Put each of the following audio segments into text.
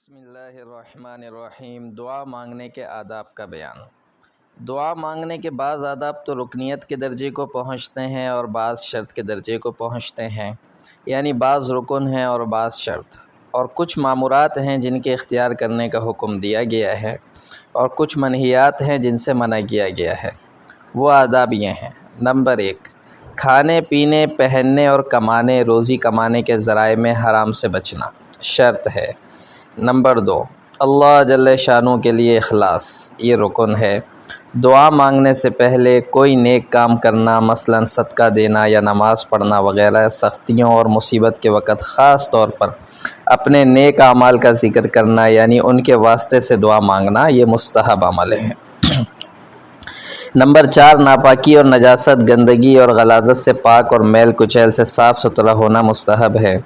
بسم اللہ الرحمن الرحیم۔ دعا مانگنے کے آداب کا بیان۔ دعا مانگنے کے بعض آداب تو رکنیت کے درجے کو پہنچتے ہیں اور بعض شرط کے درجے کو پہنچتے ہیں، یعنی بعض رکن ہیں اور بعض شرط، اور کچھ مامورات ہیں جن کے اختیار کرنے کا حکم دیا گیا ہے اور کچھ منہیات ہیں جن سے منع کیا گیا ہے۔ وہ آداب یہ ہیں: نمبر 1، کھانے پینے، پہننے اور کمانے، روزی کمانے کے ذرائع میں حرام سے بچنا شرط ہے۔ نمبر 2، اللہ جل شانہ کے لیے اخلاص، یہ رکن ہے۔ دعا مانگنے سے پہلے کوئی نیک کام کرنا، مثلا صدقہ دینا یا نماز پڑھنا وغیرہ، سختیوں اور مصیبت کے وقت خاص طور پر اپنے نیک اعمال کا ذکر کرنا، یعنی ان کے واسطے سے دعا مانگنا، یہ مستحب عمل ہے۔ نمبر 4، ناپاکی اور نجاست، گندگی اور غلاظت سے پاک اور میل کچیل سے صاف ستھرا ہونا مستحب ہے۔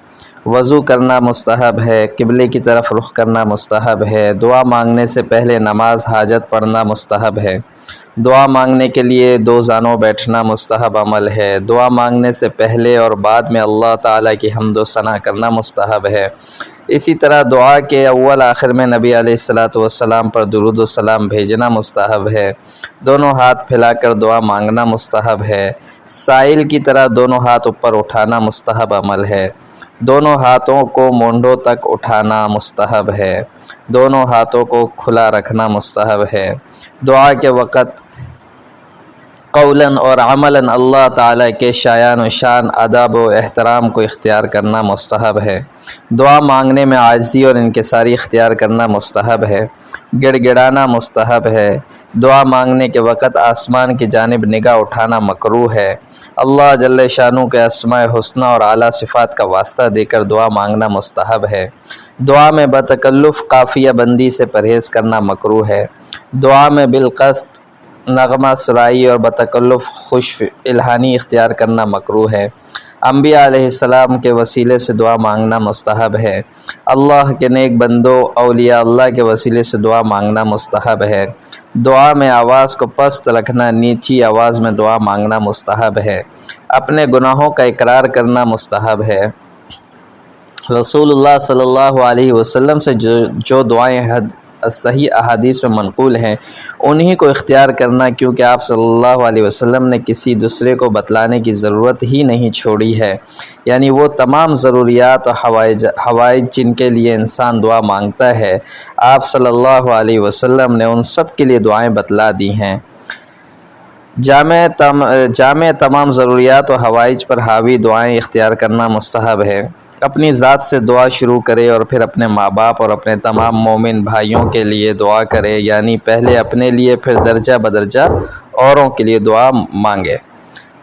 وضو کرنا مستحب ہے۔ قبلے کی طرف رخ کرنا مستحب ہے۔ دعا مانگنے سے پہلے نماز حاجت پڑھنا مستحب ہے۔ دعا مانگنے کے لیے دو زانوں بیٹھنا مستحب عمل ہے۔ دعا مانگنے سے پہلے اور بعد میں اللہ تعالیٰ کی حمد و ثنا کرنا مستحب ہے۔ اسی طرح دعا کے اول آخر میں نبی علیہ السلام پر درود و سلام بھیجنا مستحب ہے۔ دونوں ہاتھ پھیلا کر دعا مانگنا مستحب ہے۔ سائل کی طرح دونوں ہاتھ اوپر اٹھانا مستحب عمل ہے۔ دونوں ہاتھوں کو مونڈوں تک اٹھانا مستحب ہے۔ دونوں ہاتھوں کو کھلا رکھنا مستحب ہے۔ دعا کے وقت قولاً اور عملاً اللہ تعالیٰ کے شایان و شان ادب و احترام کو اختیار کرنا مستحب ہے۔ دعا مانگنے میں عاجزی اور انکساری اختیار کرنا مستحب ہے۔ گڑ گڑانا مستحب ہے۔ دعا مانگنے کے وقت آسمان کی جانب نگاہ اٹھانا مکروہ ہے۔ اللہ جل شانہ کے اسماء حسنی اور اعلیٰ صفات کا واسطہ دے کر دعا مانگنا مستحب ہے۔ دعا میں بتکلف قافیہ بندی سے پرہیز کرنا مکروہ ہے۔ دعا میں بالقصد نغمہ سرائی اور بتکلف خوش الحانی اختیار کرنا مکروہ ہے۔ انبیاء علیہ السلام کے وسیلے سے دعا مانگنا مستحب ہے۔ اللہ کے نیک بندوں اولیاء اللہ کے وسیلے سے دعا مانگنا مستحب ہے۔ دعا میں آواز کو پست رکھنا، نیچی آواز میں دعا مانگنا مستحب ہے۔ اپنے گناہوں کا اقرار کرنا مستحب ہے۔ رسول اللہ صلی اللہ علیہ وسلم سے جو دعائیں صحیح احادیث میں منقول ہیں انہی کو اختیار کرنا، کیونکہ آپ صلی اللہ علیہ وسلم نے کسی دوسرے کو بتلانے کی ضرورت ہی نہیں چھوڑی ہے، یعنی وہ تمام ضروریات اور حوائج جن کے لیے انسان دعا مانگتا ہے آپ صلی اللہ علیہ وسلم نے ان سب کے لیے دعائیں بتلا دی ہیں۔ جامع تمام ضروریات و حوائج پر حاوی دعائیں اختیار کرنا مستحب ہے۔ اپنی ذات سے دعا شروع کرے اور پھر اپنے ماں باپ اور اپنے تمام مومن بھائیوں کے لیے دعا کرے، یعنی پہلے اپنے لیے پھر درجہ بدرجہ اوروں کے لیے دعا مانگے،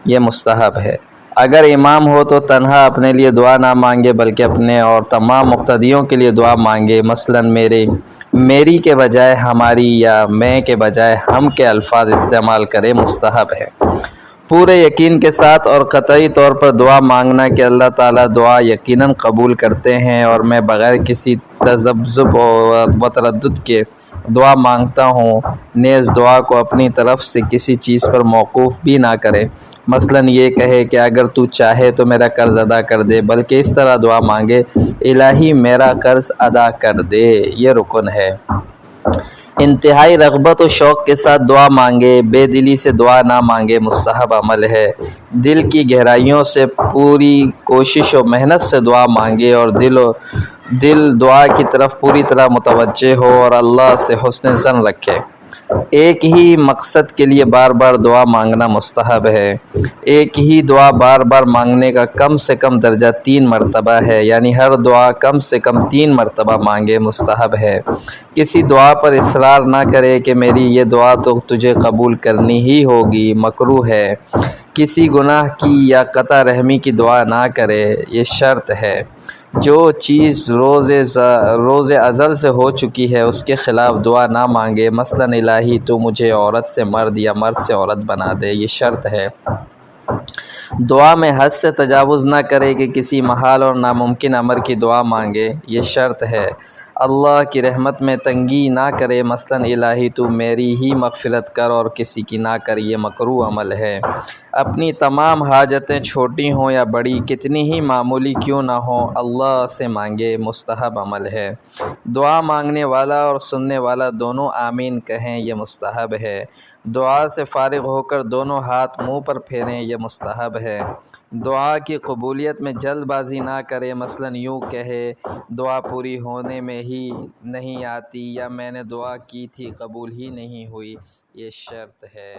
یہ مستحب ہے۔ اگر امام ہو تو تنہا اپنے لیے دعا نہ مانگے بلکہ اپنے اور تمام مقتدیوں کے لیے دعا مانگے، مثلا میری کے بجائے ہماری یا میں کے بجائے ہم کے الفاظ استعمال کرے، مستحب ہے۔ پورے یقین کے ساتھ اور قطعی طور پر دعا مانگنا کہ اللہ تعالیٰ دعا یقیناً قبول کرتے ہیں اور میں بغیر کسی تذبذب و تردد کے دعا مانگتا ہوں، نیز دعا کو اپنی طرف سے کسی چیز پر موقوف بھی نہ کرے، مثلا یہ کہے کہ اگر تو چاہے تو میرا قرض ادا کر دے، بلکہ اس طرح دعا مانگے، الہی میرا قرض ادا کر دے، یہ رکن ہے۔ انتہائی رغبت و شوق کے ساتھ دعا مانگے، بے دلی سے دعا نہ مانگے، مستحب عمل ہے۔ دل کی گہرائیوں سے پوری کوشش و محنت سے دعا مانگے اور دل دعا کی طرف پوری طرح متوجہ ہو اور اللہ سے حسن ظن رکھے۔ ایک ہی مقصد کے لیے بار بار دعا مانگنا مستحب ہے۔ ایک ہی دعا بار بار مانگنے کا کم سے کم درجہ 3 مرتبہ ہے، یعنی ہر دعا کم سے کم 3 مرتبہ مانگے، مستحب ہے۔ کسی دعا پر اصرار نہ کرے کہ میری یہ دعا تو تجھے قبول کرنی ہی ہوگی، مکروہ ہے۔ کسی گناہ کی یا قطع رحمی کی دعا نہ کرے، یہ شرط ہے۔ جو چیز روز ازل سے ہو چکی ہے اس کے خلاف دعا نہ مانگے، مثلا الہی تو مجھے عورت سے مرد یا مرد سے عورت بنا دے، یہ شرط ہے۔ دعا میں حد سے تجاوز نہ کرے کہ کسی محال اور ناممکن امر کی دعا مانگے، یہ شرط ہے۔ اللہ کی رحمت میں تنگی نہ کرے، مثلاً الہی تو میری ہی مغفرت کر اور کسی کی نہ کر، یہ مکروہ عمل ہے۔ اپنی تمام حاجتیں چھوٹی ہوں یا بڑی، کتنی ہی معمولی کیوں نہ ہوں، اللہ سے مانگے، مستحب عمل ہے۔ دعا مانگنے والا اور سننے والا دونوں آمین کہیں، یہ مستحب ہے۔ دعا سے فارغ ہو کر دونوں ہاتھ منہ پر پھیریں، یہ مستحب ہے۔ دعا کی قبولیت میں جلد بازی نہ کرے، مثلاً یوں کہے دعا پوری ہونے میں ہی نہیں آتی، یا میں نے دعا کی تھی قبول ہی نہیں ہوئی، یہ شرط ہے۔